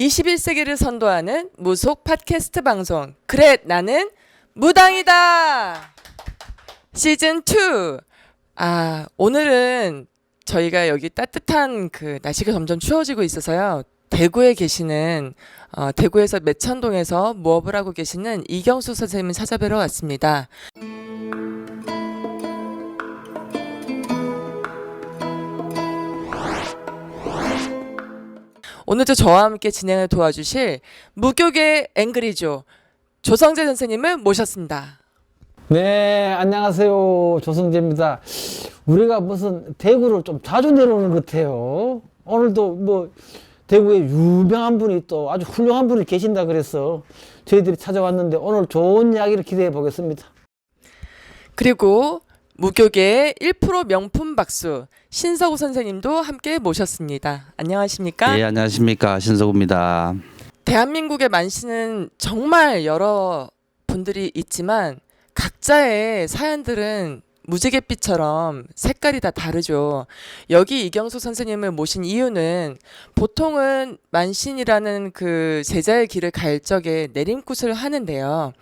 21세기를 선도하는 무속 팟캐스트 방송. 그래, 나는 무당이다! 시즌2. 오늘은 저희가 여기 따뜻한 날씨가 점점 추워지고 있어서요. 대구에 계시는, 대구에서 매천동에서 무업을 하고 계시는 이경수 선생님을 찾아뵈러 왔습니다. 오늘도 저와 함께 진행을 도와주실 무교계 앵그리조 조성재 선생님을 모셨습니다. 네, 안녕하세요. 조성재입니다. 우리가 무슨 대구를 좀 자주 내려오는 것 같아요. 오늘도 대구에 유명한 분이 또 아주 훌륭한 분이 계신다 그래서 저희들이 찾아왔는데 오늘 좋은 이야기를 기대해 보겠습니다. 그리고 무교계의 1% 명품 박수 신서구 선생님도 함께 모셨습니다. 안녕하십니까? 예, 안녕하십니까. 신서구입니다. 대한민국의 만신은 정말 여러 분들이 있지만 각자의 사연들은 무지갯빛처럼 색깔이 다 다르죠. 여기 이경수 선생님을 모신 이유는 보통은 만신이라는 그 제자의 길을 갈 적에 내림굿을 하는데요.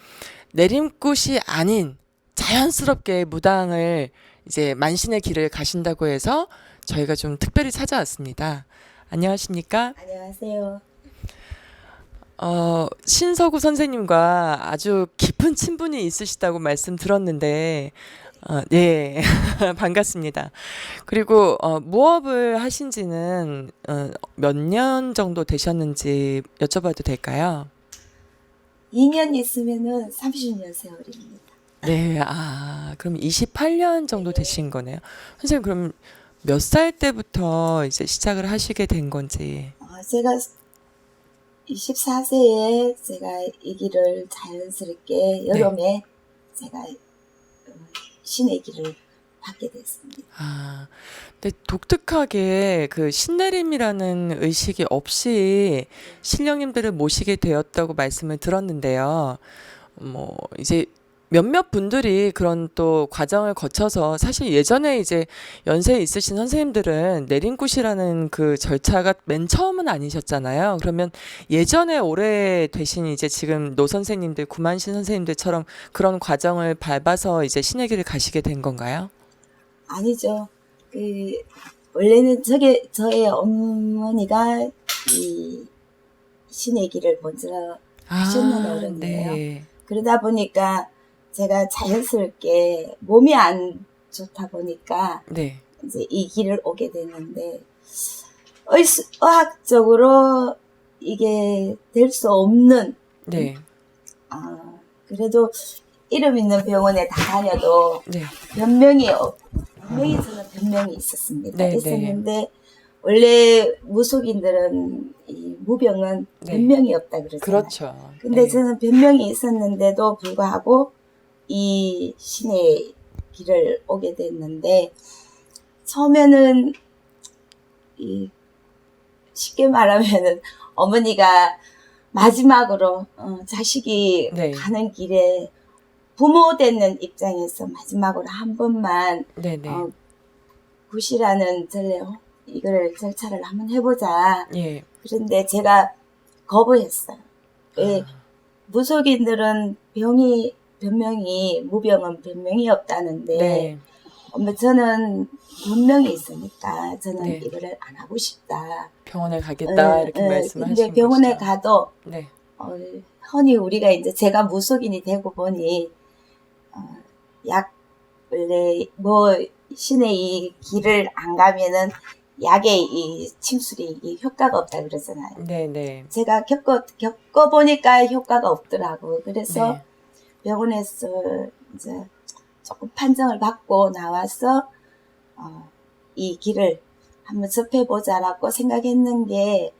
내림굿이 아닌 자연스럽게 무당을 이제 만신의 길을 가신다고 해서 저희가 좀 특별히 찾아왔습니다. 안녕하십니까? 안녕하세요. 신서구 선생님과 아주 깊은 친분이 있으시다고 말씀 들었는데, 네, 반갑습니다. 그리고, 무업을 하신 지는, 몇 년 정도 되셨는지 여쭤봐도 될까요? 2년 있으면은 30년 세월입니다. 네, 그럼 28년 정도 되신 거네요. 선생님, 그럼 몇 살 때부터 이제 시작을 하시게 된 건지. 제가 24세에 제가 이 길을 자연스럽게 여름에 제가 신의 길을 받게 됐습니다. 근데 독특하게 그 신내림이라는 의식이 없이 신령님들을 모시게 되었다고 말씀을 들었는데요. 이제 몇몇 분들이 그런 또 과정을 거쳐서 사실 예전에 이제 연세에 있으신 선생님들은 내림굿이라는 그 절차가 맨 처음은 아니셨잖아요. 그러면 예전에 오래 되신 이제 지금 노 선생님들, 구만신 선생님들처럼 그런 과정을 밟아서 이제 신의 길을 가시게 된 건가요? 아니죠. 원래는 저의 어머니가 이 신의 길을 먼저 하셨는 어른이에요. 네. 그러다 보니까 제가 자연스럽게 몸이 안 좋다 보니까 네. 이제 이 길을 오게 됐는데 의학적으로 이게 될 수 없는 네. 그래도 이름 있는 병원에 다 다녀도 네. 분명히 저는 변명이 있었습니다. 네, 있었는데 원래 무속인들은 이 무병은 네. 변명이 없다 그러잖아요. 그렇죠. 근데 네. 저는 변명이 있었는데도 불구하고 이 신의 길을 오게 됐는데 처음에는 쉽게 말하면은 어머니가 마지막으로 자식이 네. 가는 길에 부모 되는 입장에서 마지막으로 한 번만 네네. 굿이라는 이걸 절차를 한번 해보자. 예. 그런데 제가 거부했어요. 왜 무속인들은 변명이 무병은 변명이 없다는데 네. 저는 변명이 있으니까 저는 네. 이거를 안 하고 싶다. 병원에 가겠다 이렇게 말씀하신 근데 병원에 것이죠. 가도 네. 흔히 우리가 이제 제가 무속인이 되고 보니 원래 신의 이 길을 안 가면은 약의 이 침술이 이 효과가 없다 그러잖아요. 네네. 제가 겪어보니까 효과가 없더라고. 그래서 네. 병원에서 이제 조금 판정을 받고 나와서 이 길을 한번 접해보자라고 생각했는 게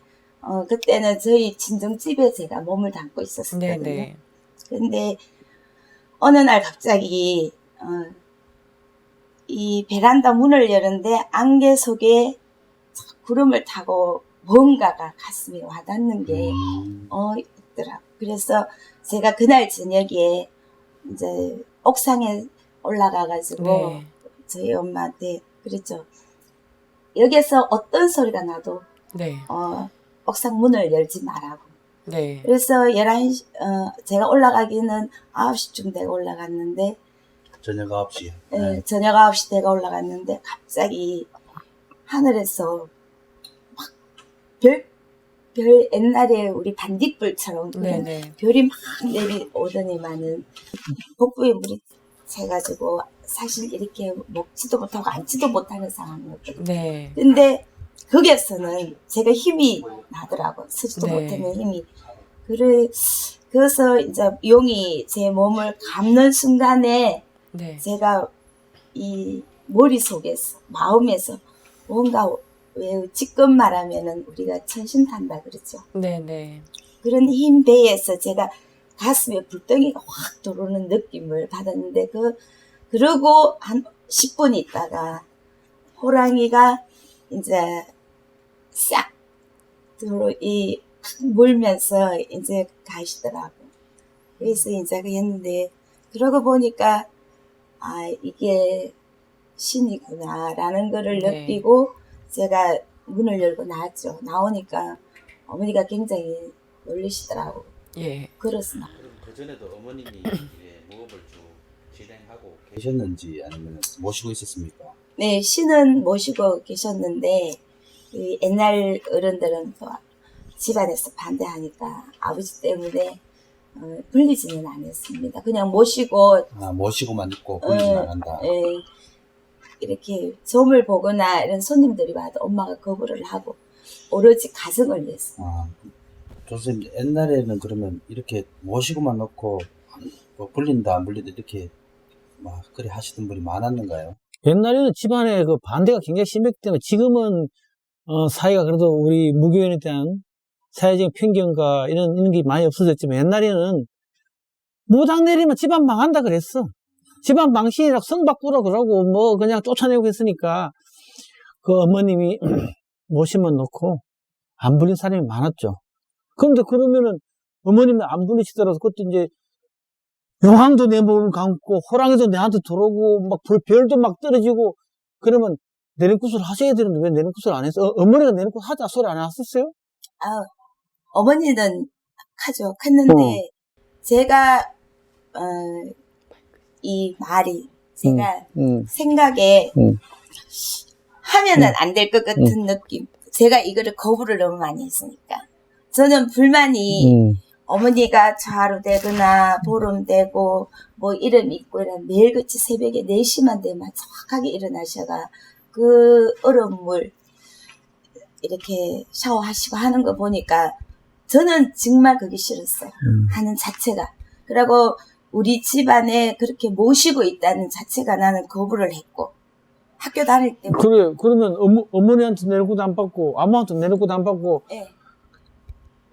그때는 저희 친정집에 제가 몸을 담고 있었거든요. 네네. 근데 어느 날 갑자기 이 베란다 문을 여는데 안개 속에 구름을 타고 뭔가가 가슴에 와닿는 게 있더라고. 그래서 제가 그날 저녁에 이제 옥상에 올라가가지고 네. 저희 엄마한테 그랬죠. 여기서 어떤 소리가 나도 네. 옥상 문을 열지 말라고. 네. 그래서 11시, 제가 올라가기는 9시쯤 되고 올라갔는데, 저녁 9시. 예, 저녁 9시 되고 올라갔는데, 갑자기 하늘에서 막 별 옛날에 우리 반딧불처럼 그런 네네. 별이 막 내려오더니만은 복부에 물이 채가지고 사실 이렇게 먹지도 못하고 앉지도 못하는 상황이었거든요. 네. 근데 거기에서는 제가 힘이 나더라고. 서지도 네. 못하는 힘이. 그래서 이제 용이 제 몸을 감는 순간에 네. 제가 이 머릿속에서, 마음에서 뭔가 왜 지금 말하면은 우리가 천신탄다 그러죠. 네네. 그런 힘 배에서 제가 가슴에 불덩이가 확 들어오는 느낌을 받았는데 그러고 한 10분 있다가 호랑이가 이제 싹 물면서 이제 가시더라고. 그래서 이제 했는데 그러고 보니까 아 이게 신이구나라는 거를 네. 느끼고 제가 문을 열고 나왔죠. 나오니까 어머니가 굉장히 놀리시더라고. 예. 그렇습니다. 그럼 그 전에도 어머님이 무업을 쭉 진행하고 계셨는지 아니면 모시고 있었습니까? 네, 신은 모시고 계셨는데 그 옛날 어른들은 또 집안에서 반대하니까 아버지 때문에 불리지는 않았습니다. 그냥 모시고 모시고만 있고 보이진 않는다. 이렇게 점을 보거나 이런 손님들이 와도 엄마가 거부를 하고 오로지 가정을 위해서. 교수님 옛날에는 그러면 이렇게 모시고만 놓고 뭐 불린다 안 불린다 이렇게 막 그래 하시던 분이 많았는가요? 옛날에는 집안에 그 반대가 굉장히 심했기 때문에 지금은 사회가 그래도 우리 무교인에 대한 사회적인 편견과 이런 게 많이 없어졌지만 옛날에는 무당 내리면 집안 망한다 그랬어. 집안 망신이라고 성 바꾸라 그러고 뭐 그냥 쫓아내고 했으니까 그 어머님이 모시면 놓고 안 불린 사람이 많았죠. 그런데 그러면은 어머님이 안 불리시더라도 그때 이제 용왕도 내 몸을 감고 호랑이도 내한테 들어오고 막 별도 막 떨어지고 그러면 내림굿을 하셔야 되는데 왜 내림굿을 안 했어? 어머니가 내림굿 하자 소리 안 하셨어요? 어머니는 하죠. 했는데 제가 이 말이 제가 생각에 하면은 안 될 것 같은 느낌. 제가 이거를 거부를 너무 많이 했으니까. 저는 불만이 어머니가 좌로되거나 보름되고 뭐 이름 있고 이런 매일같이 새벽에 4시만 되면 정확하게 일어나셔가 그 얼음물 이렇게 샤워하시고 하는 거 보니까 저는 정말 그게 싫었어요. 하는 자체가. 그리고 우리 집안에 그렇게 모시고 있다는 자체가 나는 거부를 했고 학교 다닐 때 그래 그러면 어머니한테 내림굿 안 받고 아무한테 내림굿 안 받고 예.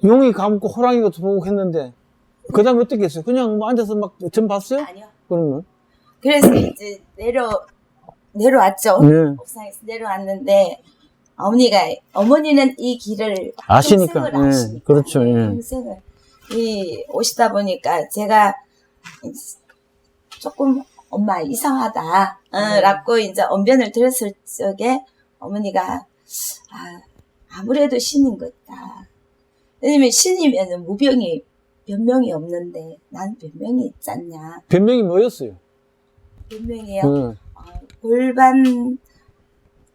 용이 감고 호랑이가 들어오고 했는데 그 다음에 어떻게 했어요? 그냥 뭐 앉아서 막 점 봤어요? 아니요. 그러면 그래서 이제 내려왔죠. 네. 옥상에서 내려왔는데 어머니는 이 길을 아시니까. 평생을 아시니까. 그렇죠. 네, 예. 평생을 오시다 보니까 제가 조금 엄마 이상하다 라고 이제 언변을 들었을 적에 어머니가 아무래도 신인 것 같다. 왜냐면 신이면은 변명이 없는데 난 변명이 있지 않냐. 변명이 뭐였어요? 변명이요. 골반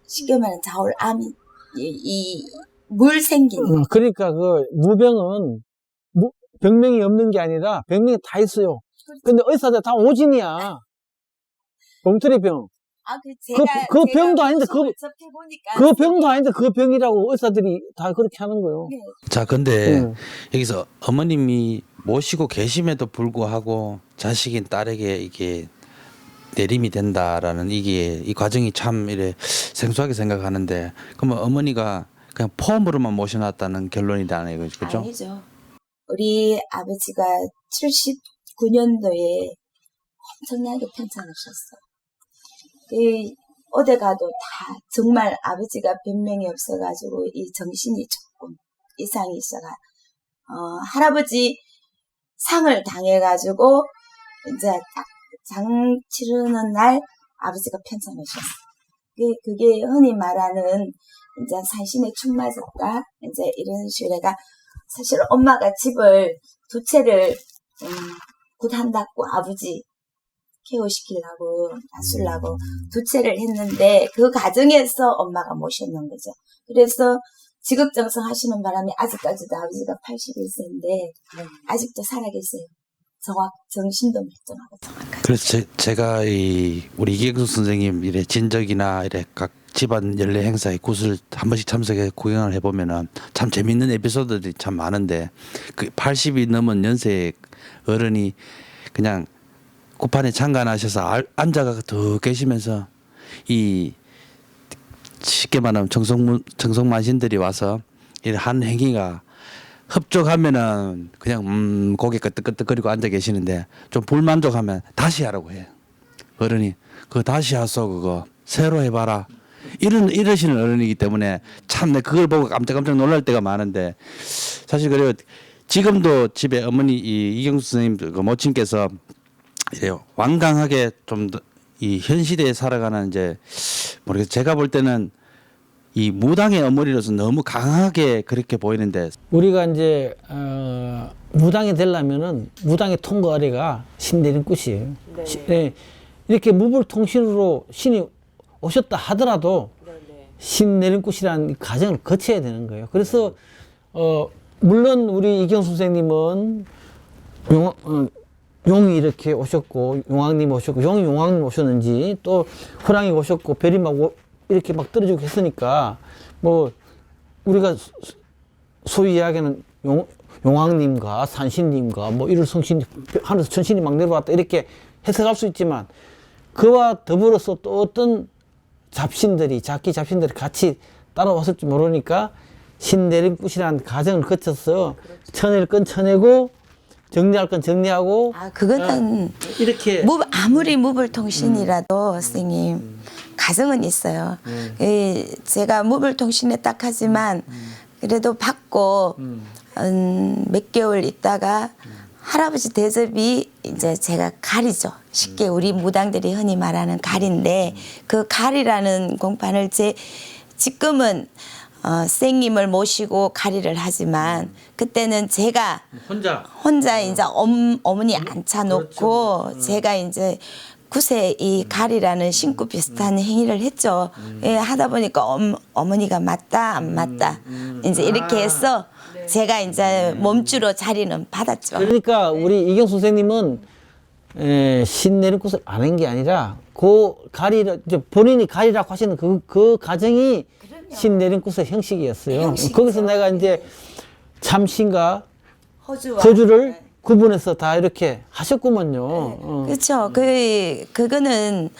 쉽게 말하면 자울암이 물 생기는. 그러니까 그 무병은 병명이 없는 게 아니라 병명이 다 있어요. 근데 의사들 다 오진이야. 엉터리병. 그 병도 아닌데 그 병도 아닌데 그 병이라고 의사들이 다 그렇게 하는 거예요. 네. 자, 근데 여기서 어머님이 모시고 계심에도 불구하고 자식인 딸에게 이게 내림이 된다라는 이 과정이 참 이래 생소하게 생각하는데 그러면 어머니가 그냥 폼으로만 모셔놨다는 결론이다 이거죠, 그죠? 아니죠. 우리 아버지가 79년도에 엄청나게 편찮으셨어. 어디 가도 다 정말 아버지가 변명이 없어가지고 이 정신이 조금 이상이 있어가 할아버지 상을 당해가지고 이제 딱 장 치르는 날 아버지가 편찮으셨어. 그게 흔히 말하는 이제 산신의 축 맞았다. 이제 이런 식으로 내가 사실 엄마가 집을 두 채를 굿한다고 아버지 케어시키려고 놔주려고 두 채를 했는데 그 과정에서 엄마가 모셨는 거죠. 그래서 직업정성 하시는 바람에 아직까지도 아버지가 81세인데 아직도 살아계세요. 정신도 멀쩡하고 정확하죠. 그래서 제가 우리 이경수 선생님 이래 진적이나 이래 각 집안 연례 행사에 굿을 한 번씩 참석해 구경을 해보면은 참 재밌는 에피소드들이 참 많은데 그 80이 넘은 연세 어른이 그냥 굿판에 참관하셔서 앉아가 더 계시면서 이 쉽게 말하면 정성만신들이 와서 이 한 행위가 흡족하면은 그냥 고개 끄덕끄덕거리고 앉아 계시는데 좀 불만족하면 다시 하라고 해요. 어른이 그거 다시 하소 그거 새로 해봐라. 이러시는 어른이기 때문에 참 내 그걸 보고 깜짝깜짝 놀랄 때가 많은데 사실 그래요. 지금도 집에 어머니 이경수 선생님 그 모친께서 이래요. 완강하게 좀 이 현 시대에 살아가는 이제 모르겠어요. 제가 볼 때는 이 무당의 어머니로서 너무 강하게 그렇게 보이는데 우리가 이제 무당이 되려면은 무당의 통과 아래가 신내림굿이에요. 네. 이렇게 무불통신으로 신이 오셨다 하더라도 신내림굿이라는 과정을 거쳐야 되는 거예요. 그래서 물론 우리 이경수 선생님은 용이 이렇게 오셨고 용왕님 오셨고 용왕님 오셨는지 또 호랑이 오셨고 별이 막 이렇게 막 떨어지고 했으니까 뭐 우리가 소위 이야기하는 용왕님과 산신님과 뭐 일월성신 하늘에서 천신이 막 내려왔다 이렇게 해석할 수 있지만 그와 더불어서 또 어떤 잡신들이 작기 잡신들이 같이 따라왔을지 모르니까 신내림굿이라는 과정을 거쳐서 쳐낼 건 쳐내고 정리할 건 정리하고 그거는 이렇게 아무리 무불통신이라도 선생님 가정은 있어요. 제가 무불통신에 딱 하지만 그래도 받고 몇 개월 있다가 할아버지 대접이 이제 제가 가리죠. 쉽게 우리 무당들이 흔히 말하는 가리인데 그 가리라는 공판을 지금은 선생님을 모시고 가리를 하지만 그때는 제가 혼자 이제 어머니 앉혀놓고 제가 이제 굿에 이 가리라는 신구 비슷한 행위를 했죠. 예, 하다 보니까 어머니가 맞다 안 맞다 이제 이렇게 해서 제가 이제 몸주로 자리는 받았죠. 그러니까 우리 이경수 선생님은 신내림굿을 안 한 게 아니라 그 가리를 이제 본인이 가리라고 하시는 그 과정이 신내림굿의 형식이었어요. 거기서 내가 이제 참신과 허주를 구분해서 다 이렇게 하셨구먼요. 그렇죠. 그거는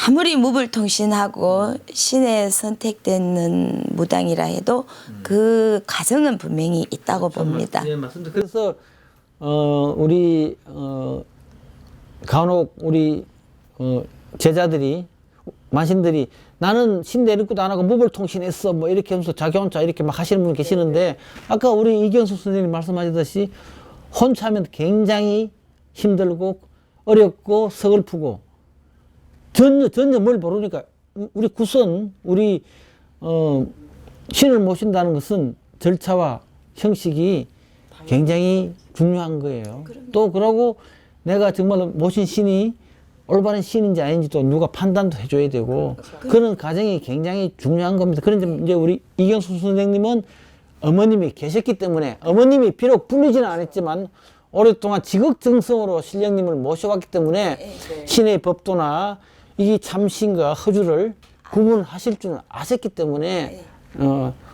아무리 무불통신하고 신에 선택되는 무당이라 해도 그 과정은 분명히 있다고 봅니다. 네, 맞습니다. 그래서 우리 간혹 우리 제자들이 만신들이 나는 신내림굿 안 하고 무불통신했어 뭐 이렇게 하면서 자기 혼자 이렇게 막 하시는 분 계시는데 아까 우리 이경수 선생님 말씀하셨듯이 혼자 하면 굉장히 힘들고 어렵고 서글프고 전혀 뭘 모르니까 우리 굿은 우리 신을 모신다는 것은 절차와 형식이 굉장히 중요한 거예요. 또 그러고 내가 정말로 모신 신이 올바른 신인지 아닌지도 누가 판단도 해줘야 되고 그런 과정이 굉장히 중요한 겁니다. 그런데 이제 우리 이경수 선생님은 어머님이 계셨기 때문에 어머님이 비록 불리지는 않았지만 오랫동안 지극정성으로 신령님을 모셔왔기 때문에 신의 법도나 이 참신과 허주를 구분하실 줄은 아셨기 때문에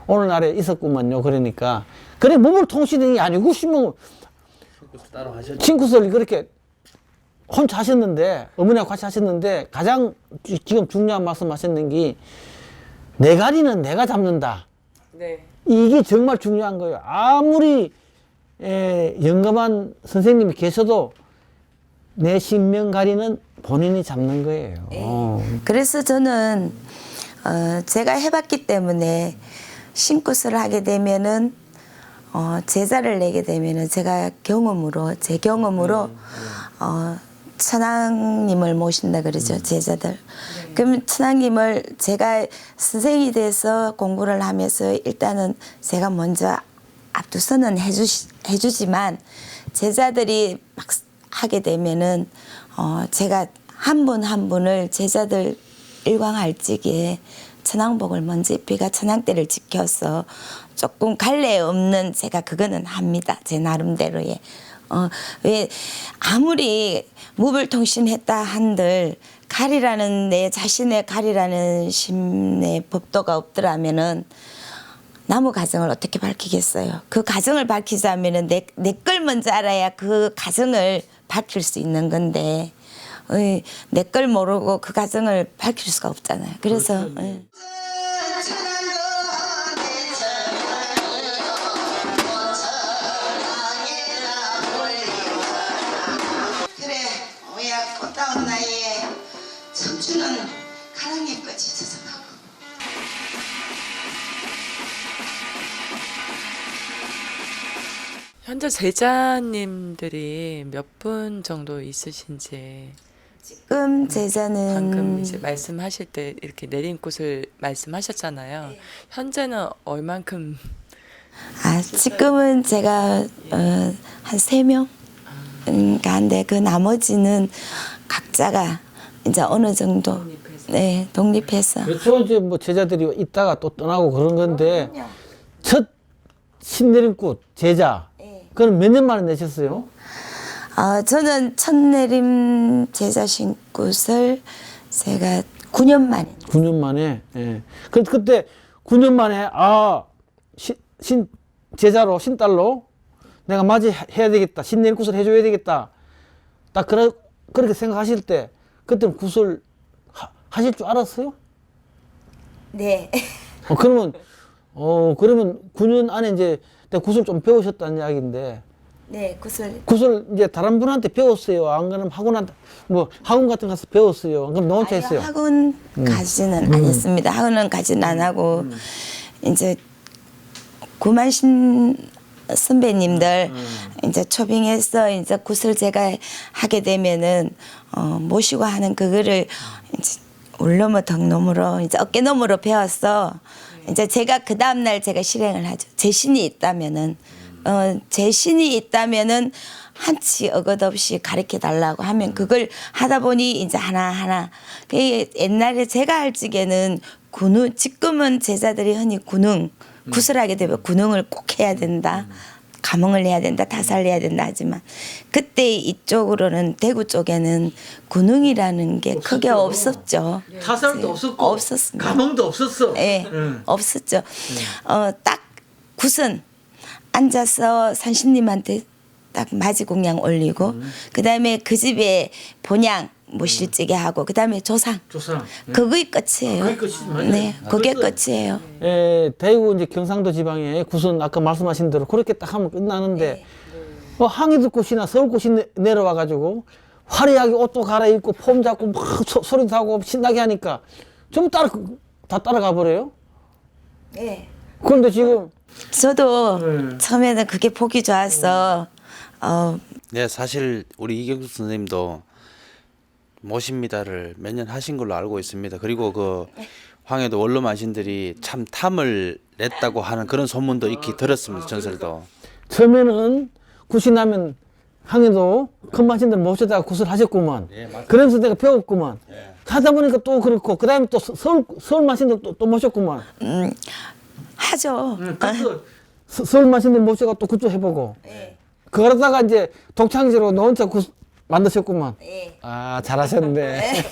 오늘날에 있었구만요. 그러니까 그래 몸을 통신이 아니고 신굿을 그렇게 혼자 하셨는데 어머니하고 같이 하셨는데 가장 지금 중요한 말씀 하셨는 게 내 가리는 내가 잡는다. 네. 이게 정말 중요한 거예요. 아무리 영감한 선생님이 계셔도 내 신명가리는 본인이 잡는 거예요. 그래서 저는 제가 해봤기 때문에 신굿을 하게 되면은 제자를 내게 되면은 제가 제 경험으로 천황님을 모신다 그러죠, 제자들. 그럼 천황님을 제가 선생이 돼서 공부를 하면서 일단은 제가 먼저 앞두서는 해주지만 제자들이 막 하게 되면은 제가 한 분 한 분을 제자들 일광할지기에 천황복을 먼저 입히가 천황대를 지켜서 조금 갈래 없는 제가 그거는 합니다. 제 나름대로의. 왜 아무리 무불통신했다 한들 가리라는 내 자신의 가리라는 심의 법도가 없더라면은 나무 가정을 어떻게 밝히겠어요? 그 가정을 밝히자면은 내 걸 먼저 알아야 그 가정을 밝힐 수 있는 건데 내 걸 모르고 그 가정을 밝힐 수가 없잖아요. 그래서 그래 오야 꽃다운 나이에 청춘은 가랑잎 끝이 젖어가고 현재 제자님들이 몇 분 정도 있으신지 지금 제자는 방금 이제 말씀하실 때 이렇게 내림꽃을 말씀하셨잖아요. 현재는 얼만큼 지금은 제가 한 3명 가는데 그 나머지는 각자가 이제 어느 정도 독립해서 그렇죠. 이제 뭐 제자들이 있다가 또 떠나고 그런 건데 첫 신내림꽃 제자 그건 몇 년 만에 내셨어요? 저는 첫내림 제자 신꽃을 제가 9년 만에 9년 만에. 예. 그때 9년 만에 신 제자로 신딸로 내가 맞이해야 되겠다. 신내림꽃을 해줘야 되겠다. 딱 그렇게 생각하실 때 그때는 굿을 하실 줄 알았어요? 네. 그러면 9년 안에 이제 굿을 좀 배우셨다는 이야기인데 네, 굿을 굿을 이제 다른 분한테 배웠어요? 안 그러면 학원 같은 거 가서 배웠어요? 그럼 너 혼자 했어요? 학원 가지는 안 했습니다. 학원은 가지는 안 하고 이제 구만신 선배님들 이제 초빙해서 이제 굿을 제가 하게 되면은 모시고 하는 그거를 이제 울넘어 덕놈으로 이제 어깨놈으로 배웠어. 이제 제가 그 다음 날 제가 실행을 하죠. 제 신이 있다면은 제 신이 있다면은 한치 어긋 없이 가르쳐 달라고 하면 그걸 하다 보니 이제 하나하나 그 옛날에 제가 할 적에는 군웅 지금은 제자들이 흔히 군웅 굿을 하게 되면 군웅을 꼭 해야 된다. 감흥을 해야 된다, 다살을 해야 된다 하지만 그때 이쪽으로는 대구 쪽에는 군웅이라는 게 크게 없었죠. 타살도 없었고 없었습니다. 감흥도 없었어. 네, 없었죠. 딱 굿은 앉아서 산신님한테 딱 마지공양 올리고 그다음에 그 집에 본양 모실찌개 하고 그다음에 조상. 그게 끝이에요. 그게 끝이죠. 네, 그게 끝이에요. 대구 이제 경상도 지방에 굿은 아까 말씀하신 대로 그렇게 딱 하면 끝나는데 항해도 꽃이나 서울 꽃이 내려와 가지고 화려하게 옷도 갈아입고 폼 잡고 막 소리도 하고 신나게 하니까 전부 다 따라가 버려요. 네. 그런데 지금 저도 처음에는 그게 보기 좋아서 네, 사실 우리 이경수 선생님도 모십니다를 몇 년 하신 걸로 알고 있습니다. 그리고 그 황해도 원로만신들이 참 탐을 냈다고 하는 그런 소문도 익히 들었습니다. 전설도. 처음에는 굿이 나면 항해도 큰 만신들 모셔다가 굿을 하셨구만. 그러면서 내가 배웠구만. 하다 보니까 또 그렇고 그다음에 또 서울 만신들 또 모셨구만. 하죠. 서울 만신들 모셔가 또 굿도 해보고. 그러다가 이제 독창제로 너 혼자 굿 만드셨구만. 잘하셨네.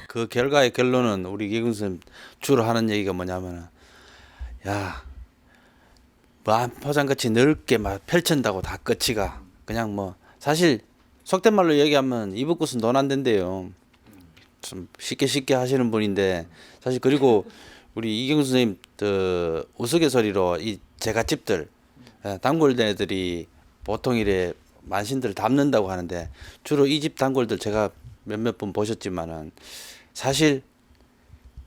그 결과의 결론은 우리 이경수 선생님 주로 하는 얘기가 뭐냐면은 뭐 포장같이 넓게 막 펼친다고 다 끝이가 그냥 뭐 사실 속된 말로 얘기하면 이북굿은 돈 안 된대요. 좀 쉽게 하시는 분인데 사실 그리고 우리 이경수 선생님 그 우스갯소리로 이 제갓집들 단골들이 보통 이래 만신들을 담는다고 하는데 주로 이 집 단골들 제가 몇몇 분 보셨지만은 사실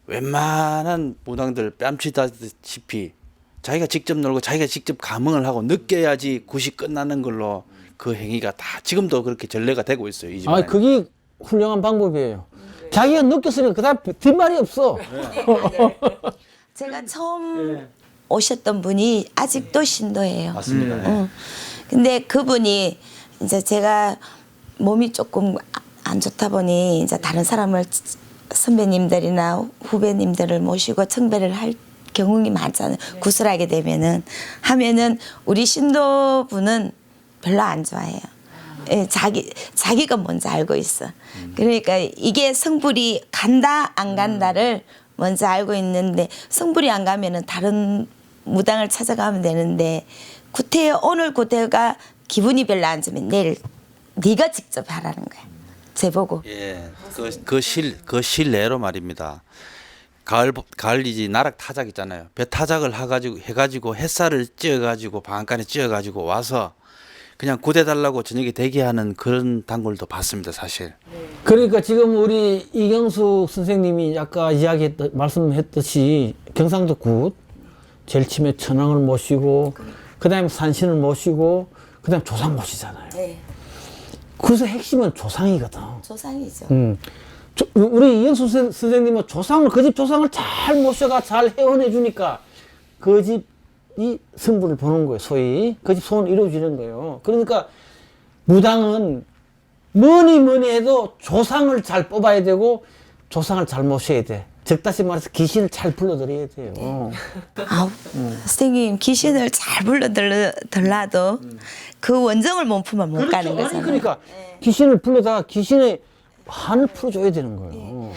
웬만한 무당들 뺨치다시피 자기가 직접 놀고 자기가 직접 감흥을 하고 느껴야지 굿이 끝나는 걸로 그 행위가 다 지금도 그렇게 전례가 되고 있어요. 이 집안에. 그게 훌륭한 방법이에요. 자기가 느꼈으니까 그다음 뒷말이 없어. 제가 처음 오셨던 분이 아직도 신도예요. 맞습니다. 예. 근데 그분이 이제 제가 몸이 조금 안 좋다 보니 이제 다른 사람을 선배님들이나 후배님들을 모시고 청배를 할 경우가 많잖아요. 구슬하게 하면은 우리 신도분은 별로 안 좋아해요. 예, 자기가 뭔지 알고 있어. 그러니까 이게 성불이 간다 안 간다를 먼저 알고 있는데 성불이 안 가면은 다른 무당을 찾아가면 되는데 오늘 구태가 기분이 별로 안 좋으면 내일 네가 직접 하라는 거야. 제보고. 예, 그 실내로 말입니다. 가을이지 나락 타작 있잖아요. 배 타작을 해가지고 햇살을 쬐어가지고 방앗간에 쬐어가지고 와서 그냥 구대달라고 저녁에 대기하는 그런 단골도 봤습니다, 사실. 그러니까 지금 우리 이경숙 선생님이 아까 말씀했듯이 경상도 굿 제일 처음에 천왕을 모시고 그다음에 산신을 모시고 그다음에 조상 모시잖아요. 네. 그래서 핵심은 조상이거든. 조상이죠. 우리 이경숙 선생님은 그 집 조상을 잘 모셔가 잘 회원해 주니까 그 집이 승부를 보는 거예요. 소위 그 집 소원을 이루어지는 거예요. 그러니까 무당은 뭐니 해도 조상을 잘 뽑아야 되고 조상을 잘 모셔야 돼. 즉 다시 말해서 귀신을 잘 불러들여야 돼요. 선생님 귀신을 잘 불러들라도 그 원정을 몸품만 못 가는 거잖아요. 그러니까 귀신을 불러다가 귀신의 한을 풀어줘야 되는 거예요.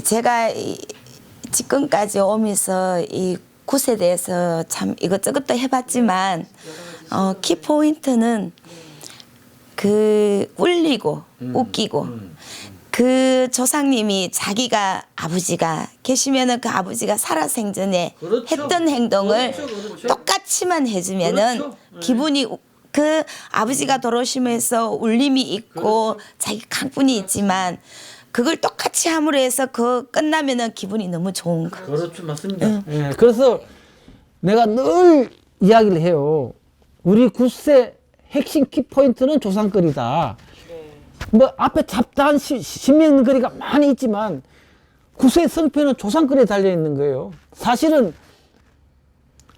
제가 지금까지 오면서 이 굿에 대해서 참 이것저것도 해봤지만 키포인트는 울리고 웃기고 그 조상님이 아버지가 계시면은 그 아버지가 살아생전에 했던 행동을 똑같이만 해주면은 기분이 그 아버지가 돌아오시면서 울림이 있고 자기 강분이 있지만 그걸 똑같이 함으로 해서 끝나면은 기분이 너무 좋은 거. 그렇죠, 맞습니다. 예, 그래서 내가 늘 이야기를 해요. 우리 굿의 핵심 키포인트는 조상거리다. 뭐 앞에 잡다한 신명거리가 많이 있지만 굿의 성패는 조상거리에 달려 있는 거예요. 사실은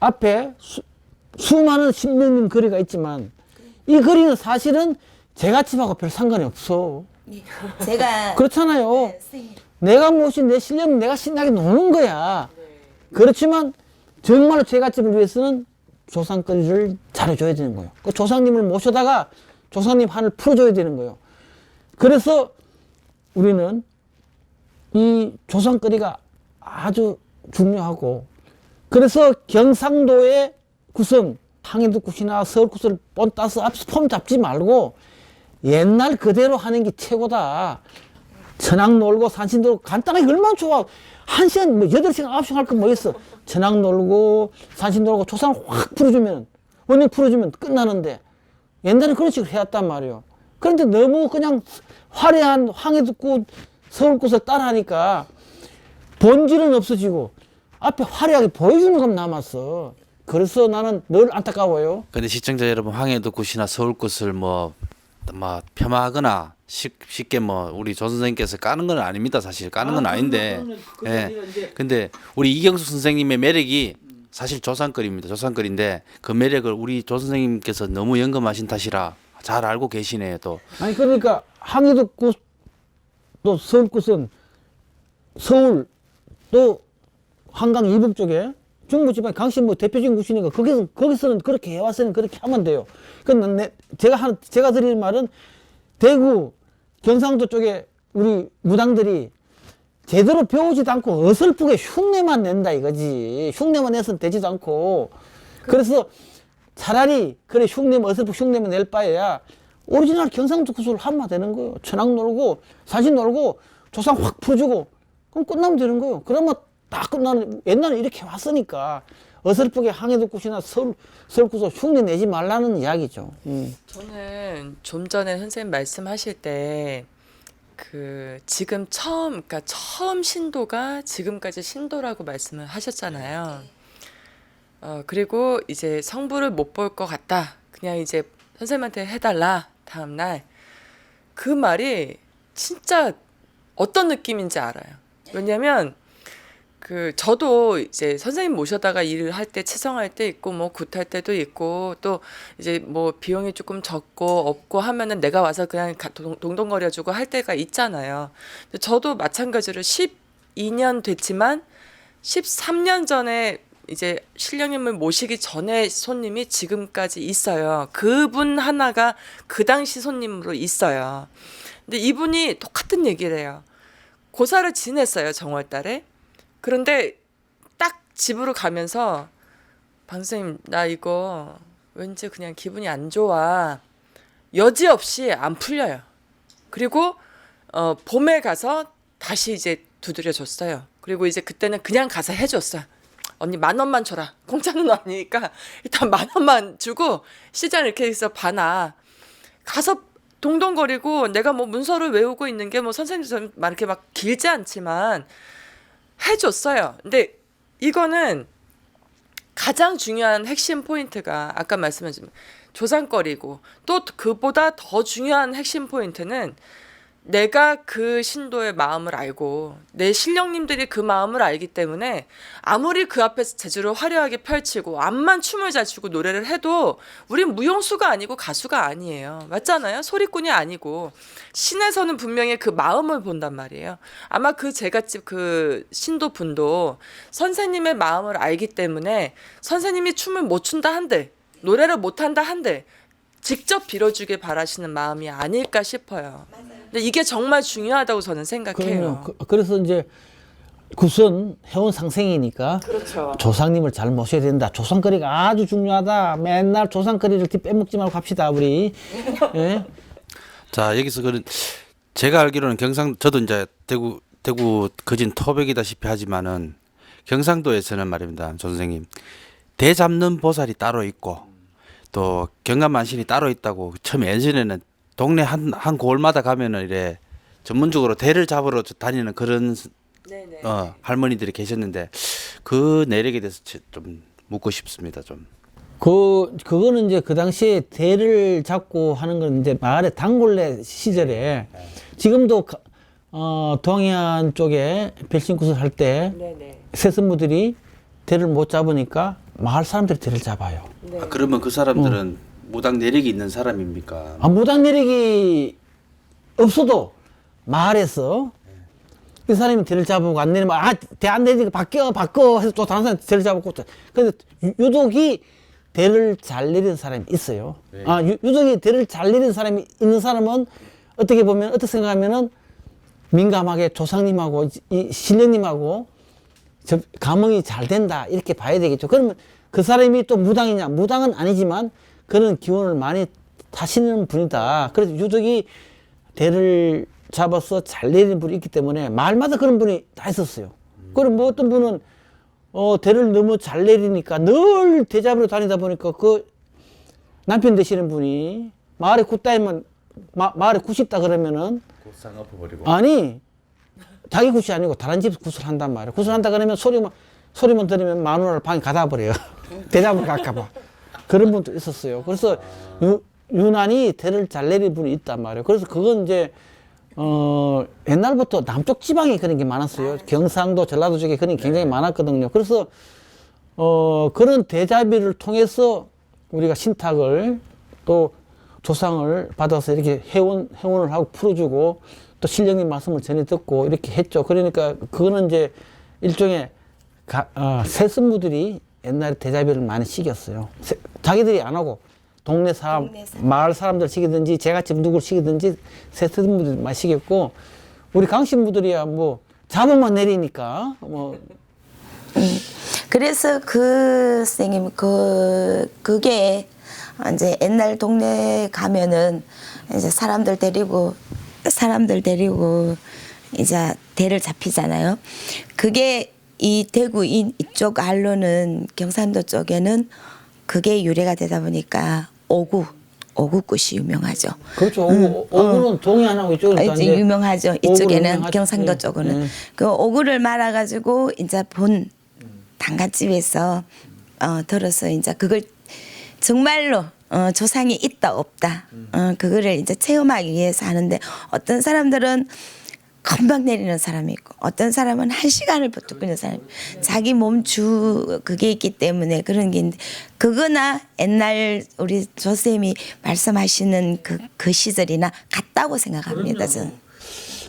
앞에 수많은 신명님 거리가 있지만 이 거리는 사실은 제갓집하고 별 상관이 없어. 제가 그렇잖아요. 내가 모신 내 실력은 내가 신나게 노는 거야. 그렇지만 정말로 제갓집을 위해서는 조상거리를 잘해줘야 되는 거예요. 그 조상님을 모셔다가 조상님 한을 풀어줘야 되는 거예요. 그래서 우리는 이 조상거리가 아주 중요하고 그래서 경상도의 굿은 항해도 굿이나 서울 굿을 뻔 따서 앞서 폼 잡지 말고 옛날 그대로 하는 게 최고다. 천왕 놀고 산신 놀고 간단하게 얼마나 좋아. 1시간, 8시간, 9시간 할 거 뭐 있어. 천왕 놀고 산신 놀고 조상을 확 풀어주면 원인 풀어주면 끝나는데 옛날에 그런 식으로 해왔단 말이에요. 그런데 너무 그냥 화려한 황해도굿 서울굿을 따라하니까 본질은 없어지고 앞에 화려하게 보여주는 건 남았어. 그래서 나는 늘 안타까워요. 근데 시청자 여러분, 황해도 굿이나 서울 굿을 뭐 폄하하거나 쉽게 우리 조 선생님께서 까는 건 아닙니다. 사실 까는 건 아닌데. 예. 근데 우리 이경숙 선생님의 매력이 사실 조상거리입니다. 조상거리인데 그 매력을 우리 조 선생님께서 너무 연금하신 탓이라 잘 알고 계시네요, 또. 아니 그러니까 항해도 굿 또 서울 굿은 서울 또 한강 이북 쪽에 중부지방 강신 대표적인 굿이니까 거기서는 그렇게 해왔으니 그렇게 하면 돼요. 그런데 제가 드리는 말은 대구 경상도 쪽에 우리 무당들이 제대로 배우지도 않고 어설프게 흉내만 낸다 이거지. 흉내만 내서는 되지도 않고. 그래서 차라리 그래 어설프 흉내만 낼 바에야 오리지널 경상도 굿을 하면 되는 거예요. 천왕 놀고 산신 놀고 조상 확 풀어주고 그럼 끝나면 되는 거예요. 그러면 다 끝나는, 옛날에 이렇게 왔으니까 어설프게 항해도 굿이나 서울 굿을 흉내 내지 말라는 이야기죠. 저는 좀 전에 선생님 말씀하실 때 지금 그러니까 처음 신도가 지금까지 신도라고 말씀을 하셨잖아요. 그리고 이제 성부를 못 볼 것 같다. 그냥 이제 선생님한테 해달라. 다음날 그 말이 진짜 어떤 느낌인지 알아요. 왜냐면 저도 이제 선생님 모셔다가 일을 할 때 채성할 때 있고 뭐 굿할 때도 있고 또 이제 뭐 비용이 조금 적고 없고 하면은 내가 와서 그냥 동동거려주고 할 때가 있잖아요. 근데 저도 마찬가지로 12년 됐지만 13년 전에 이제 신령님을 모시기 전에 손님이 지금까지 있어요. 그분 하나가 그 당시 손님으로 있어요. 근데 이분이 똑같은 얘기를 해요. 고사를 지냈어요, 정월달에. 그런데 딱 집으로 가면서 방 선생님 나 이거 왠지 그냥 기분이 안 좋아. 여지없이 안 풀려요. 그리고 봄에 가서 다시 이제 두드려 줬어요. 그리고 이제 그때는 그냥 가서 해줬어요. 언니 10,000원만 줘라. 공짜는 아니니까 일단 10,000원만 주고 시장 이렇게 해서 봐놔. 가서 동동거리고 내가 뭐 문서를 외우고 있는 게 뭐 선생님 말 이렇게 막 길지 않지만 해줬어요. 근데 이거는 가장 중요한 핵심 포인트가 아까 말씀하신 조상거리고 또 그보다 더 중요한 핵심 포인트는 내가 그 신도의 마음을 알고 내 신령님들이 그 마음을 알기 때문에 아무리 그 앞에서 재주를 화려하게 펼치고 암만 춤을 잘 추고 노래를 해도 우린 무용수가 아니고 가수가 아니에요. 맞잖아요. 소리꾼이 아니고 신에서는 분명히 그 마음을 본단 말이에요. 아마 그 제갓집 그 신도 분도 선생님의 마음을 알기 때문에 선생님이 춤을 못 춘다 한들 노래를 못 한다 한들 직접 빌어주길 바라시는 마음이 아닐까 싶어요. 근데 이게 정말 중요하다고 저는 생각해요. 그래서 이제 구선 해온 상생이니까 그렇죠. 조상님을 잘 모셔야 된다. 조상거리가 아주 중요하다. 맨날 조상거리를 빼먹지 말고 갑시다 우리. 예? 자 여기서 제가 알기로는 저도 이제 대구 거진 터백이다시피 하지만은 경상도에서는 말입니다, 조 선생님 대 잡는 보살이 따로 있고 또 경감만신이 따로 있다고 처음에 예전에는 동네 한 고을마다 가면은 이래 전문적으로 대를 잡으러 다니는 그런 할머니들이 계셨는데 그 내력에 대해서 좀 묻고 싶습니다. 좀. 그거는 이제 그 당시에 대를 잡고 하는 건 이제 마을의 단골레 시절에 지금도 동해안 쪽에 별신굿을 할 때 세습무들이 대를 못 잡으니까 마을 사람들이 대를 잡아요. 아, 그러면 그 사람들은 무당 내력이 있는 사람입니까? 무당 내력이 없어도 마을에서 그 사람이 대를 잡고 안 내리면 대 안 내리니까 바꿔 해서 또 다른 사람이 대를 잡고 근데 유독이 대를 잘 내리는 사람이 있어요. 네. 유독이 대를 잘 내리는 사람이 있는 사람은 어떻게 보면 어떻게 생각하면은 민감하게 조상님하고 이 신령님하고 감흥이 잘 된다 이렇게 봐야 되겠죠. 그러면 그 사람이 또 무당이냐? 무당은 아니지만 그런 기운을 많이 타시는 분이다. 그래서 유독이 대를 잡아서 잘 내리는 분이 있기 때문에 마을마다 그런 분이 다 있었어요. 그럼 뭐 어떤 분은 대를 너무 잘 내리니까 늘 대잡으러 다니다 보니까 그 남편 되시는 분이 마을에 굿 따이면 마을에 굿이 있다 그러면은 곧상 엎어버리고. 아니 자기 굿이 아니고 다른 집 굿을 한단 말이에요. 굿을 한다 그러면 소리만 들으면 마누라를 방에 가다 버려요. 대잡으러 갈까봐. 그런 분도 있었어요. 그래서 유난히 대를 잘 내리는 분이 있단 말이에요. 그래서 그건 이제 옛날부터 남쪽 지방에 그런 게 많았어요. 경상도, 전라도 쪽에 그런 게 굉장히 많았거든요. 그래서 그런 대자비를 통해서 우리가 신탁을 또 조상을 받아서 이렇게 회원을 하고 풀어주고 또 신령님 말씀을 전해 듣고 이렇게 했죠. 그러니까 그거는 이제 일종의 세습무들이 옛날에 대자비를 많이 시켰어요. 자기들이 안 하고 동네 사람, 마을 사람들 시키든지 제같이 누구를 시키든지 세습무들이 많이 시켰고 우리 강신무들이야 뭐 잡으면 내리니까 뭐. 그래서 선생님 그게 이제 옛날 동네 가면은 이제 사람들 데리고 이제 대를 잡히잖아요. 그게 이 대구 이쪽 알로는 경상도 쪽에는 그게 유래가 되다 보니까 오구굿이 유명하죠. 그렇죠. 오구는 동해안하고 이쪽은 이제 유명하죠. 이쪽에는 유명하죠. 경상도 네. 쪽으로는 네. 그 오구를 말아가지고 이제 본 단갓집에서 들어서 이제 그걸 정말로 조상이 있다 없다 그거를 이제 체험하기 위해서 하는데 어떤 사람들은 금방 내리는 사람이 있고 어떤 사람은 1시간을 붙들고 있는 사람이 있고 자기 몸 그게 있기 때문에 그런 게 있는데 그거나 옛날 우리 조쌤이 말씀하시는 그 시절이나 같다고 생각합니다. 저는.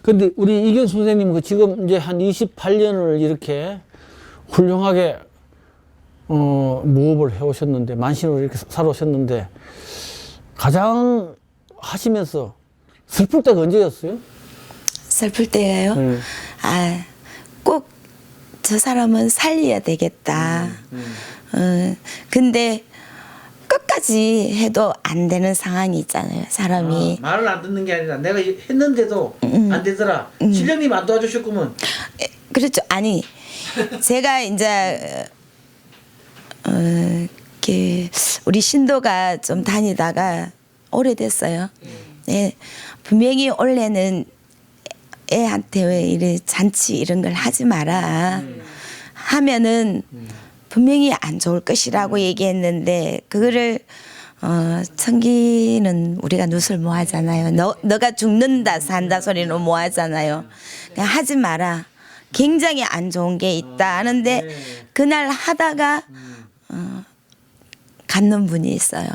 근데 우리 이경 선생님 그 지금 이제 한 28년을 이렇게 훌륭하게 모업을 해오셨는데 만신으로 이렇게 살아오셨는데 가장 하시면서 슬플 때가 언제였어요? 슬플 때예요. 꼭 저 사람은 살려야 되겠다. 근데 끝까지 해도 안 되는 상황이 있잖아요. 사람이. 말을 안 듣는 게 아니라 내가 했는데도 안 되더라. 신령님 안 도와주셨구먼. 그렇죠. 아니 제가 이제 우리 신도가 좀 다니다가 오래됐어요. 네, 분명히 원래는 애한테 왜 이래 잔치 이런 걸 하지 마라 하면은 분명히 안 좋을 것이라고 얘기했는데 그거를 청기는 우리가 누술 뭐 하잖아요. 너가 죽는다 산다 소리는 뭐 하잖아요. 그냥 하지 마라. 굉장히 안 좋은 게 있다 하는데 그날 하다가 갖는 분이 있어요.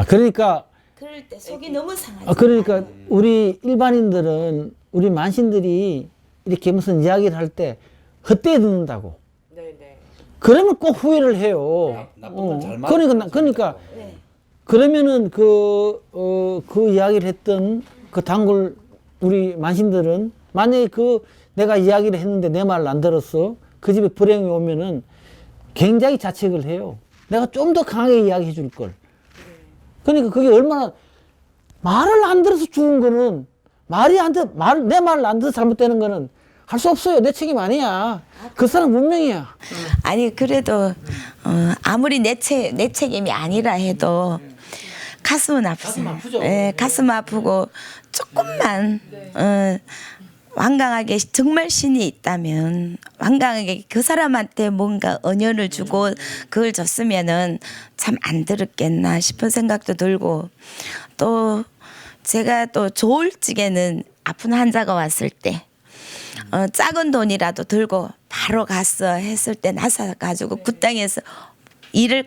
그러니까 그럴 때 속이 너무 상하죠. 그러니까 우리 일반인들은 우리 만신들이 이렇게 무슨 이야기를 할 때 헛되이 듣는다고. 네네. 그러면 꼭 후회를 해요. 나쁜 건잘 맞아. 그러니까 그러면은 그 이야기를 했던 그 단골 우리 만신들은 만약에 내가 이야기를 했는데 내 말을 안 들었어. 그 집에 불행이 오면은 굉장히 자책을 해요. 내가 좀 더 강하게 이야기해 줄 걸. 그러니까 그게 얼마나 말을 안 들어서 죽은 거는 내 말을 안 들어서 잘못되는 거는 할 수 없어요. 내 책임 아니야. 그 사람 문명이야. 아니 그래도 아무리 내 책임이 아니라 해도 가슴은 아프죠. 가슴 아프죠. 예, 가슴 아프고 조금만 완강하게 정말 신이 있다면 완강하게 그 사람한테 뭔가 은연을 주고 그걸 줬으면은 참 안 들었겠나 싶은 생각도 들고 또 제가 또 좋을 적에는 아픈 환자가 왔을 때 작은 돈이라도 들고 바로 갔어 했을 때 나서 가지고 그 땅에서 일을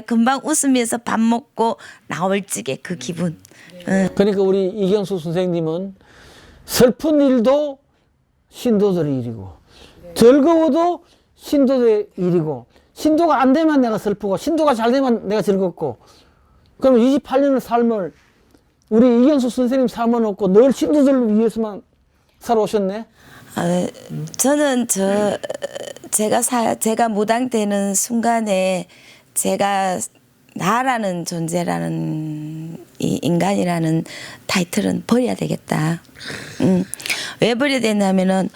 금방 웃으면서 밥 먹고 나올 적에 그 기분. 그러니까 우리 이경수 선생님은 슬픈 일도 신도들의 일이고 즐거워도 신도들의 일이고 신도가 안 되면 내가 슬프고 신도가 잘 되면 내가 즐겁고 그러면 28년의 삶을 우리 이경수 선생님 삶은 없고 늘 신도들을 위해서만 살아오셨네. 저는 제가 무당되는 순간에 제가 나라는 존재라는 이 인간이라는 타이틀은 버려야 되겠다. 왜 버려야 되냐면은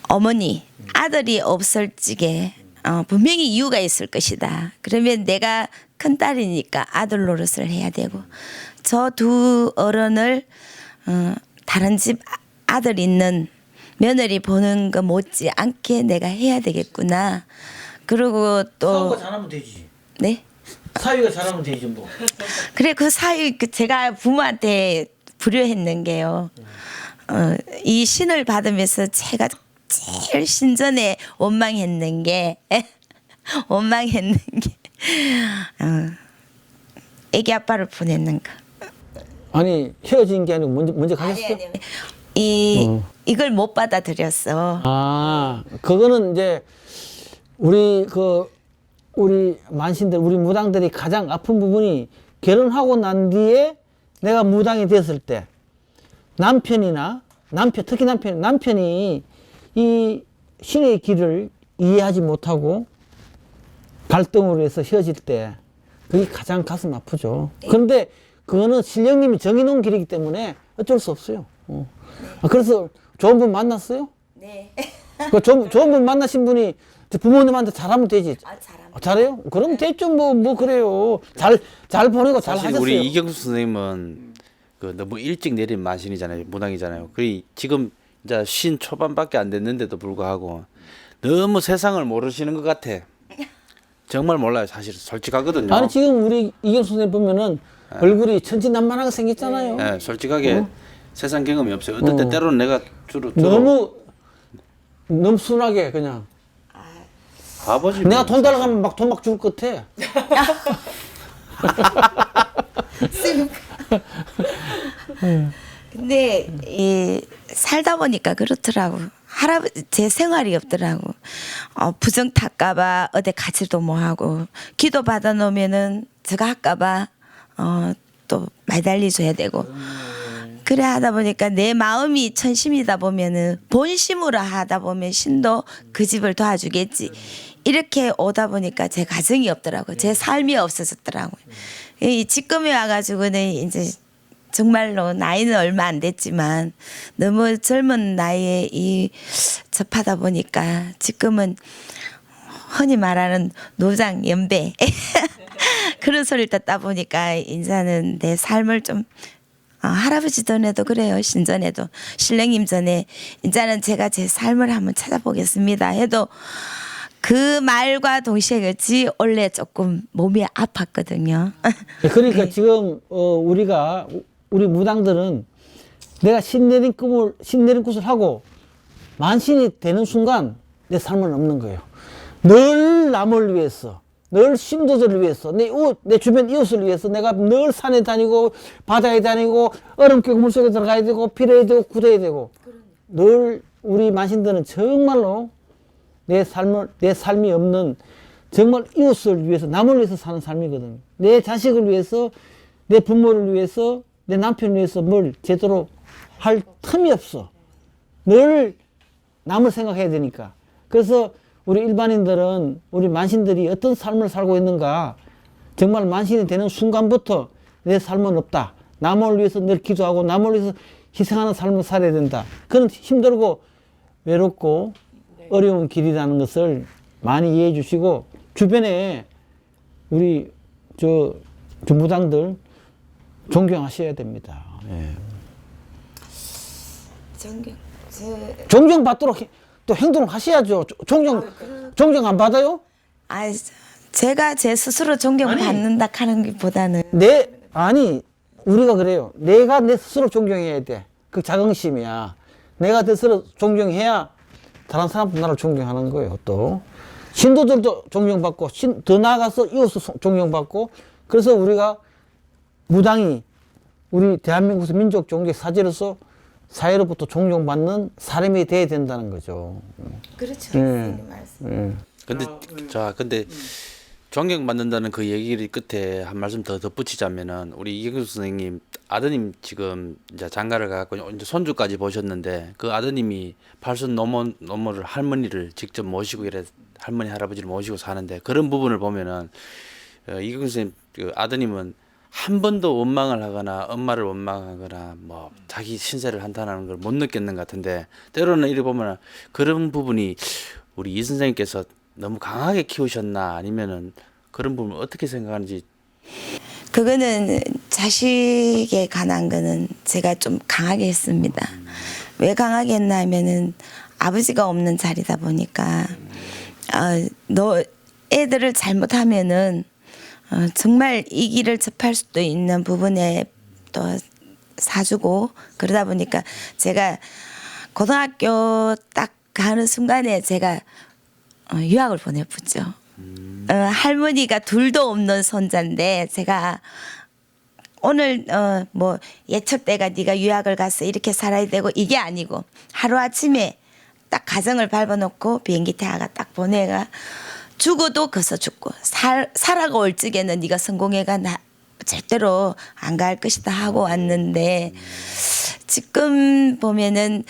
어머니 아들이 없을 적에 분명히 이유가 있을 것이다. 그러면 내가 큰 딸이니까 아들 노릇을 해야 되고 저 두 어른을 다른 집 아들 있는 며느리 보는 거 못지 않게 내가 해야 되겠구나. 그리고 또 사위가 잘하면 되지. 네. 사위가 잘하면 되지 뭐. 그래 그 사이 제가 부모한테 불효했는 게요. 이 신을 받으면서 제가 제일 신전에 원망했는 게 애기 아빠를 보냈는 거. 아니 헤어진 게 아니고 먼저 가셨어? 이걸 못 받아들였어. 그거는 이제 우리 만신들, 우리 무당들이 가장 아픈 부분이 결혼하고 난 뒤에 내가 무당이 됐을 때 특히 남편이 이 신의 길을 이해하지 못하고 갈등으로 해서 헤어질 때 그게 가장 가슴 아프죠. 그런데 그거는 신령님이 정해놓은 길이기 때문에 어쩔 수 없어요. 그래서 좋은 분 만났어요? 네. 좋은 분 만나신 분이 부모님한테 잘하면 되지. 잘합니다. 잘해요? 그럼 됐죠. 뭐 그래요. 잘 보내고 잘 사실 하셨어요. 우리 이경수 선생님은 너무 일찍 내린 만신이잖아요. 무당이잖아요. 지금 이제 신 초반밖에 안 됐는데도 불구하고 너무 세상을 모르시는 것 같아. 정말 몰라요. 사실 솔직하거든요. 아니 지금 우리 이경 선생님 보면은 얼굴이 천진난만하게 생겼잖아요. 네, 솔직하게 세상 경험이 없어요. 어떨 때 때로는 내가 주로 너무 순하게 그냥 아버지 내가 돈 달라가면 막 돈 막 줄 것 같아. 근데 이 살다 보니까 그렇더라고. 할아버지 제 생활이 없더라고. 부정 탈까봐 어디 가지도 못하고 기도 받아 놓으면은 제가 할까봐 또 말달리 줘야 되고. 그래 하다 보니까 내 마음이 천심이다 보면은 본심으로 하다 보면 신도 그 집을 도와주겠지. 이렇게 오다 보니까 제 가정이 없더라고요. 제 삶이 없어졌더라고요. 이 지금에 와가지고는 이제 정말로 나이는 얼마 안 됐지만 너무 젊은 나이에 이 접하다 보니까 지금은 흔히 말하는 노장 연배 그런 소리를 듣다 보니까 인자는 내 삶을 좀 할아버지 전에도 그래요. 신전에도 신령님 전에 인자는 제가 제 삶을 한번 찾아보겠습니다 해도 그 말과 동시에 같이 원래 조금 몸이 아팠거든요. 그러니까 지금 우리 무당들은 내가 신내림 굿을 하고 만신이 되는 순간 내 삶은 없는 거예요. 늘 남을 위해서, 늘 신도들을 위해서, 내 주변 이웃을 위해서 내가 늘 산에 다니고 바다에 다니고 얼음 깨고 물속에 들어가야 되고 필요해야 되고 굳어야 되고 늘 우리 만신들은 정말로 내 삶이 없는 정말 이웃을 위해서 남을 위해서 사는 삶이거든요. 내 자식을 위해서, 내 부모를 위해서, 내 남편을 위해서 뭘 제대로 할 틈이 없어. 늘 남을 생각해야 되니까. 그래서 우리 일반인들은 우리 만신들이 어떤 삶을 살고 있는가 정말 만신이 되는 순간부터 내 삶은 없다. 남을 위해서 늘 기도하고 남을 위해서 희생하는 삶을 살아야 된다. 그런 힘들고 외롭고 어려운 길이라는 것을 많이 이해해 주시고 주변에 우리 저 무당들 존경하셔야 됩니다. 예. 존경받도록 또 행동을 하셔야죠. 존경 안 받아요? 제가 제 스스로 존경받는다 하는 것보다는 우리가 그래요. 내가 내 스스로 존경해야 돼. 그 자긍심이야. 내가 내 스스로 존경해야 다른 사람도 나를 존경하는 거예요. 또 신도들도 존경받고 더 나아가서 이웃도 존경받고 그래서 우리가 무당이 우리 대한민국에서 민족 종교 사제로서 사회로부터 존경받는 사람이 돼야 된다는 거죠. 그렇죠. 말씀. 근데 존경받는다는 그 얘기를 끝에 한 말씀 더 덧붙이자면은 우리 이경수 선생님 아드님 지금 이제 장가를 가고 이제 손주까지 보셨는데 그 아드님이 팔순 노모를 할머니를 직접 모시고 이래 할머니 할아버지를 모시고 사는데 그런 부분을 보면은 이경수 선생님 그 아드님은 한 번도 원망을 하거나 엄마를 원망하거나 뭐 자기 신세를 한탄하는 걸 못 느꼈는 것 같은데 때로는 이래 보면 그런 부분이 우리 이 선생님께서 너무 강하게 키우셨나 아니면은 그런 부분 어떻게 생각하는지. 그거는 자식에 관한 거는 제가 좀 강하게 했습니다. 왜 강하게 했나 하면은 아버지가 없는 자리다 보니까 너 애들을 잘못하면은 정말 이 길을 접할 수도 있는 부분에 또 사주고 그러다 보니까 제가 고등학교 딱 가는 순간에 제가 유학을 보내봤죠. 할머니가 둘도 없는 손자인데 제가 오늘 뭐 예초 때가 네가 유학을 가서 이렇게 살아야 되고 이게 아니고 하루아침에 딱 가정을 밟아놓고 비행기 태아가 딱 보내가 죽어도 거서 죽고 살아가 올 적에는 네가 성공해가 나 절대로 안 갈 것이다 하고 왔는데 지금 보면은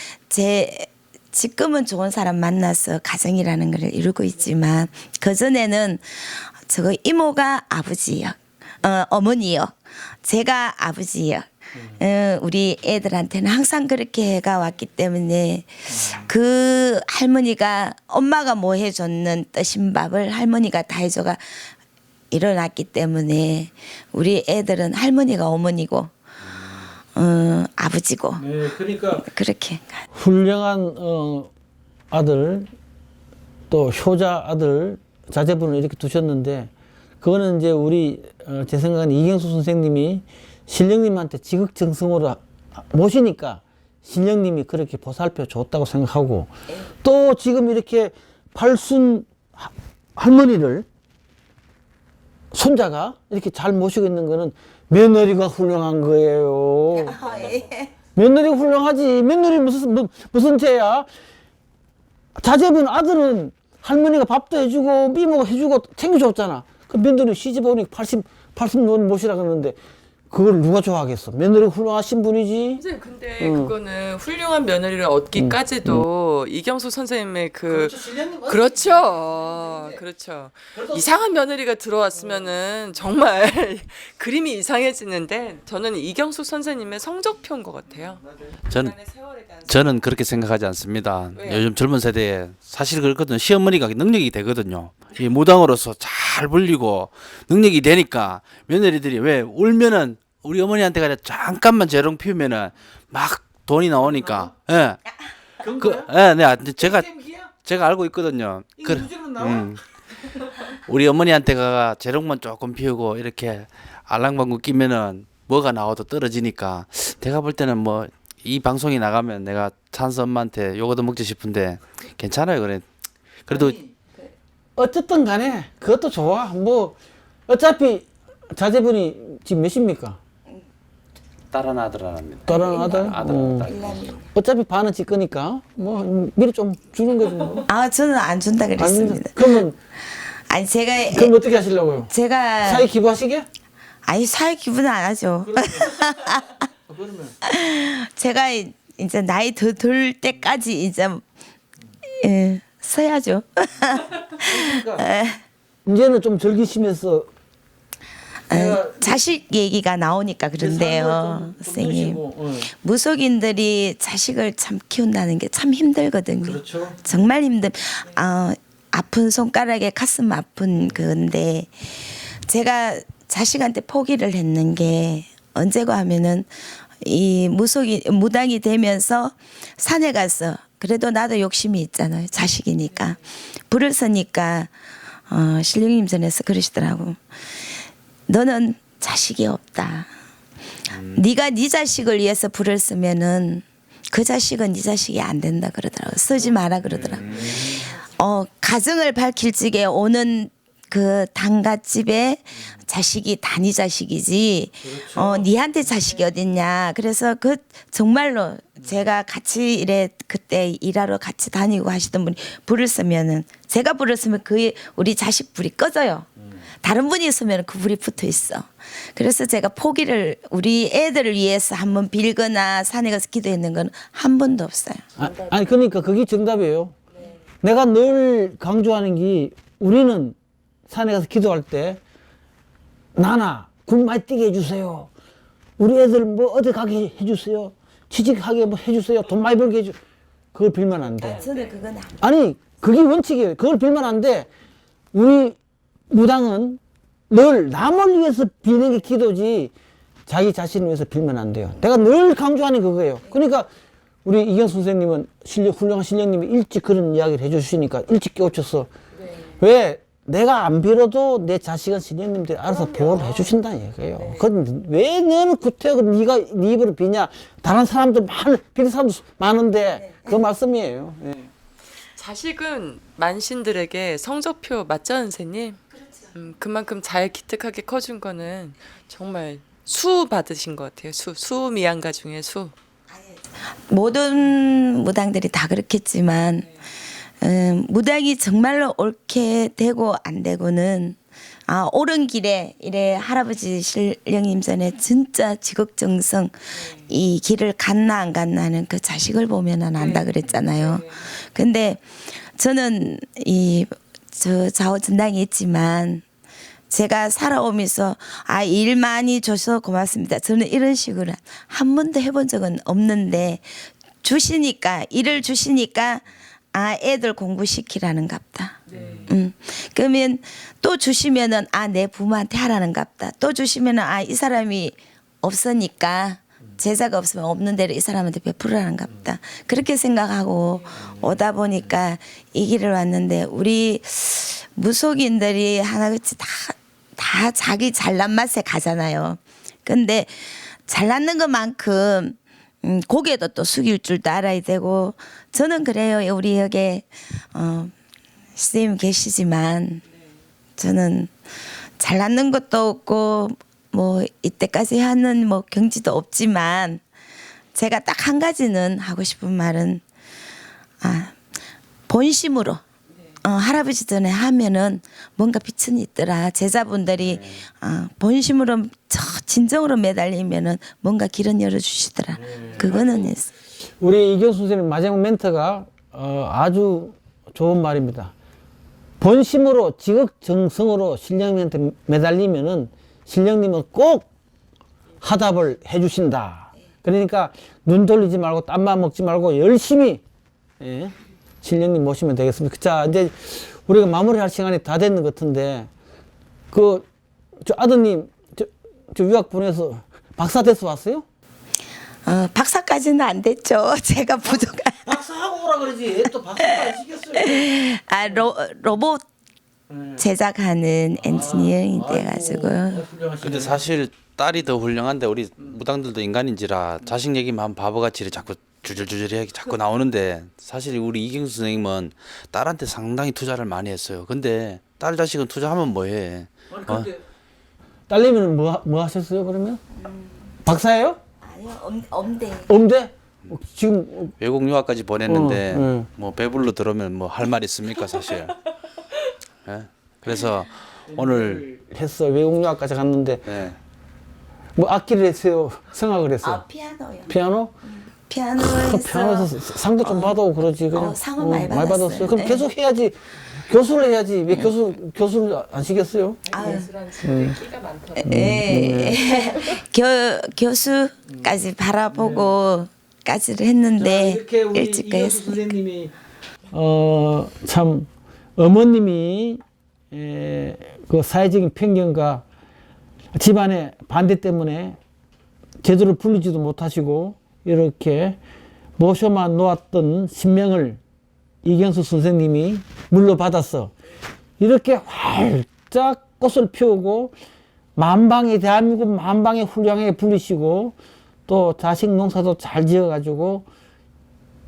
지금은 좋은 사람 만나서 가정이라는 걸 이루고 있지만 그전에는 저거 이모가 아버지요. 어머니요. 제가 아버지요. 우리 애들한테는 항상 그렇게 해가 왔기 때문에 그 할머니가 엄마가 뭐 해줬는 뜨신 밥을 할머니가 다 해줘가 일어났기 때문에 우리 애들은 할머니가 어머니고 아버지고. 네, 그러니까 그렇게 훌륭한 아들 또 효자 아들 자제분을 이렇게 두셨는데 그거는 이제 우리 제 생각엔 이경수 선생님이 신령님한테 지극정성으로 모시니까 신령님이 그렇게 보살펴 줬다고 생각하고 또 지금 이렇게 팔순 할머니를 손자가 이렇게 잘 모시고 있는 거는 며느리가 훌륭한 거예요. 며느리가 훌륭하지. 며느리 무슨 죄야? 자제분 아들은 할머니가 밥도 해주고 미모가 해주고 챙겨줬잖아. 그 며느리 시집 오니 80년 모시라 그러는데 그걸 누가 좋아하겠어? 며느리 훌륭하신 분이지. 선생님 근데 그거는 훌륭한 며느리를 얻기까지도 이경수 선생님의 그 그렇죠. 이상한 며느리가 들어왔으면은 정말 그림이 이상해지는데 저는 이경수 선생님의 성적표인 것 같아요. 저는 그렇게 생각하지 않습니다. 왜요? 요즘 젊은 세대에 사실 그렇거든요. 시어머니가 능력이 되거든요. 이 무당으로서 잘 불리고 능력이 되니까 며느리들이 왜 울면은 우리 어머니한테 가서 잠깐만 재롱 피우면은 막 돈이 나오니까. 예. 네, 제가 알고 있거든요. 우리 어머니한테 가 재롱만 조금 피우고 이렇게 알랑방구 끼면은 뭐가 나와도 떨어지니까 제가 볼 때는 뭐 이 방송이 나가면 내가 찬스 엄마한테 요거도 먹지 싶은데 괜찮아요. 그래도 어쨌든 간에 그것도 좋아. 뭐 어차피 자제분이 지금 몇입니까? 딸 아들 합니다. 다른 아들? 어차피 반은 지 거니까 뭐 미리 좀 주는 거지 뭐. 저는 안 준다 그랬습니다. 그러면 아니 제가 그럼 어떻게 하시려고요? 제가 사회 기부하시게? 아니 사회 기부는 안 하죠. 그러면 제가 이제 나이 더 들 때까지 이제 써야죠. 이제는 좀 즐기시면서 자식 얘기가 나오니까 그런데요, 선생님. 무속인들이 자식을 참 키운다는 게 참 힘들거든요. 그렇죠. 정말 아픈 손가락에 가슴 아픈 건데 제가 자식한테 포기를 했는 게 언제고 하면은 이 무당이 되면서 산에 가서 그래도 나도 욕심이 있잖아요. 자식이니까 불을 서니까 신령님 전에서 그러시더라고. 너는 자식이 없다. 네가 네 자식을 위해서 불을 쓰면은 그 자식은 네 자식이 안 된다 그러더라고. 쓰지 마라 그러더라고. 가정을 밝힐 적에 오는 그 단갓집에 자식이 단위 자식이지. 니한테 자식이 어딨냐. 그래서 그 정말로 제가 같이 그때 일하러 같이 다니고 하시던 분이 불을 쓰면은 제가 불을 쓰면 우리 자식 불이 꺼져요. 다른 분이 쓰면 그 불이 붙어 있어. 그래서 제가 포기를 우리 애들을 위해서 한번 빌거나 산에 가서 기도했는 건 한 번도 없어요. 아니 그러니까 그게 정답이에요. 내가 늘 강조하는 게 우리는 산에 가서 기도할 때 나나 군 많이 뛰게 해주세요. 우리 애들 뭐 어디 가게 해주세요. 취직하게 뭐 해주세요. 돈 많이 벌게 해주. 그걸 빌면 안 돼. 저는 그건 안 아니 그게 원칙이에요. 그걸 빌면 안 돼. 우리 무당은 늘 남을 위해서 비는 게 기도지 자기 자신을 위해서 빌면 안 돼요. 내가 늘 강조하는 그거예요. 그러니까 우리 이경수 선생님은 훌륭한 신령님이 일찍 그런 이야기를 해주시니까 일찍 깨우쳐서 왜 내가 안 빌어도 내 자식은 신령님들이 알아서 보호를 해주신다는 얘기예요. 그건 왜 너는 구태여 네가 네 입으로 비냐? 다른 사람들 비는 사람도 많은데 그 말씀이에요. 네. 자식은 만신들에게 성적표 맞죠, 선생님? 그만큼 잘 기특하게 커준 거는 정말 수 받으신 것 같아요. 수 미양가 중에 수. 모든 무당들이 다 그렇겠지만 무당이 정말로 옳게 되고 안 되고는 옳은 길에 이래 할아버지 신령님 전에 진짜 지극정성 이 길을 갔나 안 갔나 하는 그 자식을 보면은 안다 그랬잖아요. 근데 저는 저 좌우 전당이 있지만 제가 살아오면서 일 많이 줘서 고맙습니다. 저는 이런 식으로 한 번도 해본 적은 없는데 주시니까 일을 주시니까 애들 공부시키라는갑다. 그러면 또 주시면은 내 부모한테 하라는갑다. 또 주시면은 이 사람이 없으니까 제자가 없으면 없는 대로 이 사람한테 베풀으라는갑다. 그렇게 생각하고 오다 보니까 이 길을 왔는데 우리 무속인들이 하나같이 다 자기 잘난 맛에 가잖아요. 근데 잘났는 것만큼 고개도 또 숙일 줄도 알아야 되고 저는 그래요. 우리 여기에 선생님 계시지만 저는 잘났는 것도 없고 뭐 이때까지 하는 뭐 경지도 없지만 제가 딱 한 가지는 하고 싶은 말은 본심으로 할아버지 전에 하면은 뭔가 빛은 있더라. 제자분들이 본심으로 진정으로 매달리면은 뭔가 길은 열어주시더라. 그거는 있어. 우리 이경수 선생님 마지막 멘트가 아주 좋은 말입니다. 본심으로 지극정성으로 신령님한테 매달리면은 신령님은 꼭 화답을 해주신다. 그러니까 눈 돌리지 말고 땀만 먹지 말고 열심히 신령님 모시면 되겠습니다. 자, 이제 우리가 마무리할 시간이 다 됐는 것 같은데 저 아드님 저 유학 보내서 박사 돼서 왔어요? 박사까지는 안 됐죠. 제가 부족한. 박사하고 오라 그러지. 또 박사까지 시켰어요. 로봇 제작하는 엔지니어링 돼가지고. 근데 사실 딸이 더 훌륭한데 우리 무당들도 인간인지라 자식 얘기만 하면 바보같이 자꾸 주절주절하게 자꾸 나오는데 사실 우리 이경수 선생님은 딸한테 상당히 투자를 많이 했어요. 근데 딸 자식은 투자하면 뭐해? 딸내미는 뭐 하셨어요 그러면? 박사예요? 아니요, 엄대. 엄대? 지금 외국 유학까지 보냈는데 뭐 배불러 들어오면 뭐 할 말 있습니까 사실? 예? 그래서 오늘 했어. 외국 유학까지 갔는데 네. 뭐 악기를 했어요? 성악을 했어요? 피아노요. 피아노? 피아노에서 피아노에서 상도 좀 받아오고 그러지. 그냥 상은 많이 받았어요. 그럼 네. 계속 해야지. 교수를 해야지. 왜 교수를 안 시켰어요? 교수까지 바라보고 까지를 했는데 이렇게 우리 일찍 이경수 가였으니까. 선생님이 참 어머님이 그 사회적인 편견과 집안의 반대 때문에 제대로 불리지도 못하시고 이렇게 모셔만 놓았던 신명을 이경수 선생님이 물려받아서 이렇게 활짝 꽃을 피우고 만방에 대한민국 만방에 훌륭하게 불리시고 또 자식 농사도 잘 지어가지고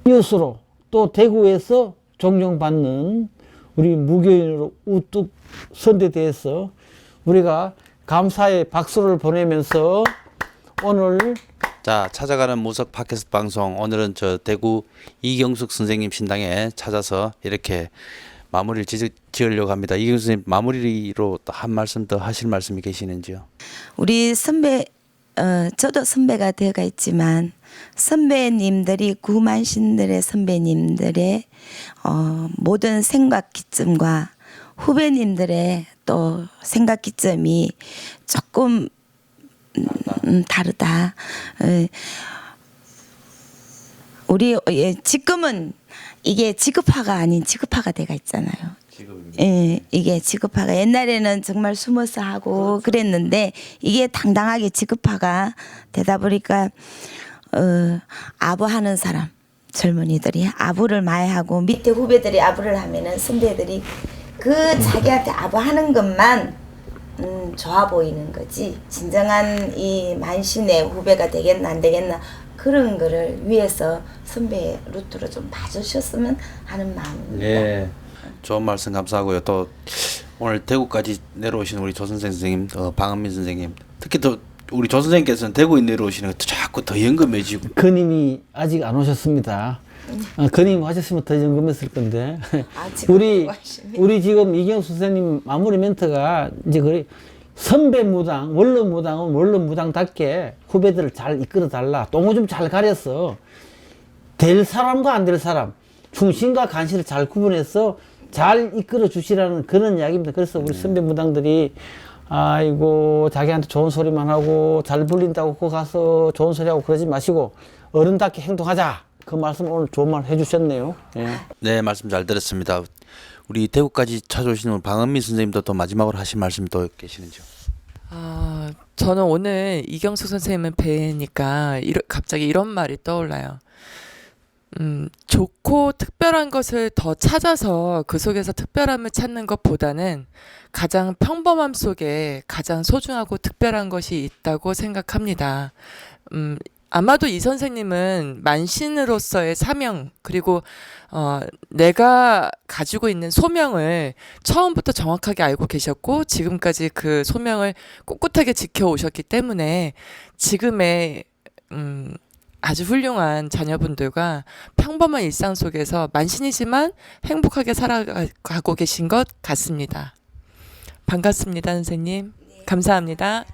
이웃으로 또 대구에서 존경받는 우리 무교인으로 우뚝 선대 대해서 우리가 감사의 박수를 보내면서 오늘 자 찾아가는 무석 팟캐스트 방송 오늘은 저 대구 이경숙 선생님 신당에 찾아서 이렇게 마무리를 지으려고 합니다. 이경숙 선생님 마무리로 한 말씀 더 하실 말씀이 계시는지요? 우리 선배 저도 선배가 되어가 있지만 선배님들이 구만신들의 선배님들의 모든 생각 기점과 후배님들의 또 생각 기점이 조금 다르다. 우리 지금은 이게 지급화가 아닌 지급화가 돼가 있잖아요. 예, 이게 지급화가 옛날에는 정말 숨어서 하고 그랬는데 이게 당당하게 지급화가 되다 보니까 아부하는 사람 젊은이들이 아부를 많이 하고 밑에 후배들이 아부를 하면은 선배들이 그 자기한테 아부하는 것만 좋아 보이는 거지 진정한 이 만신의 후배가 되겠나 안 되겠나 그런 거를 위해서 선배 루트로 좀 봐주셨으면 하는 마음입니다. 네. 좋은 말씀 감사하고요. 또 오늘 대구까지 내려오신 우리 조 선생님, 방은민 선생님, 특히 또 우리 조 선생님께서는 대구에 내려오시는 것도 자꾸 더 연금해지고. 그님이 아직 안 오셨습니다. 그님 오셨으면 더 연금했을 건데. 아직 우리 지금 이경수 선생님 마무리 멘트가 이제 그 선배 무당, 원로 무당은 원로 무당답게 후배들을 잘 이끌어 달라. 똥을 좀 잘 가렸어. 될 사람과 안 될 사람, 중심과 간신을 잘 구분해서 잘 이끌어 주시라는 그런 이야기입니다. 그래서 우리 선배 무당들이 아이고 자기한테 좋은 소리만 하고 잘 불린다고 거 가서 좋은 소리 하고 그러지 마시고 어른답게 행동하자. 그 말씀 오늘 좋은 말 해주셨네요. 예. 네, 말씀 잘 들었습니다. 우리 대구까지 찾아오시는 방은민 선생님도 또 마지막으로 하신 말씀이 또 계시는지요? 저는 오늘 이경수 선생님을 뵈니까 갑자기 이런 말이 떠올라요. 좋고 특별한 것을 더 찾아서 그 속에서 특별함을 찾는 것보다는 가장 평범함 속에 가장 소중하고 특별한 것이 있다고 생각합니다. 아마도 이 선생님은 만신으로서의 사명, 그리고 내가 가지고 있는 소명을 처음부터 정확하게 알고 계셨고 지금까지 그 소명을 꿋꿋하게 지켜오셨기 때문에 지금의 아주 훌륭한 자녀분들과 평범한 일상 속에서 만신이지만 행복하게 살아가고 계신 것 같습니다. 반갑습니다, 선생님. 감사합니다.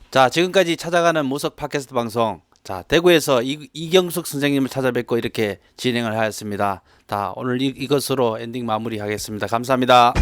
자, 지금까지 찾아가는 모석 팟캐스트 방송. 자, 대구에서 이경숙 선생님을 찾아뵙고 이렇게 진행을 하였습니다. 자, 오늘 이것으로 엔딩 마무리하겠습니다. 감사합니다.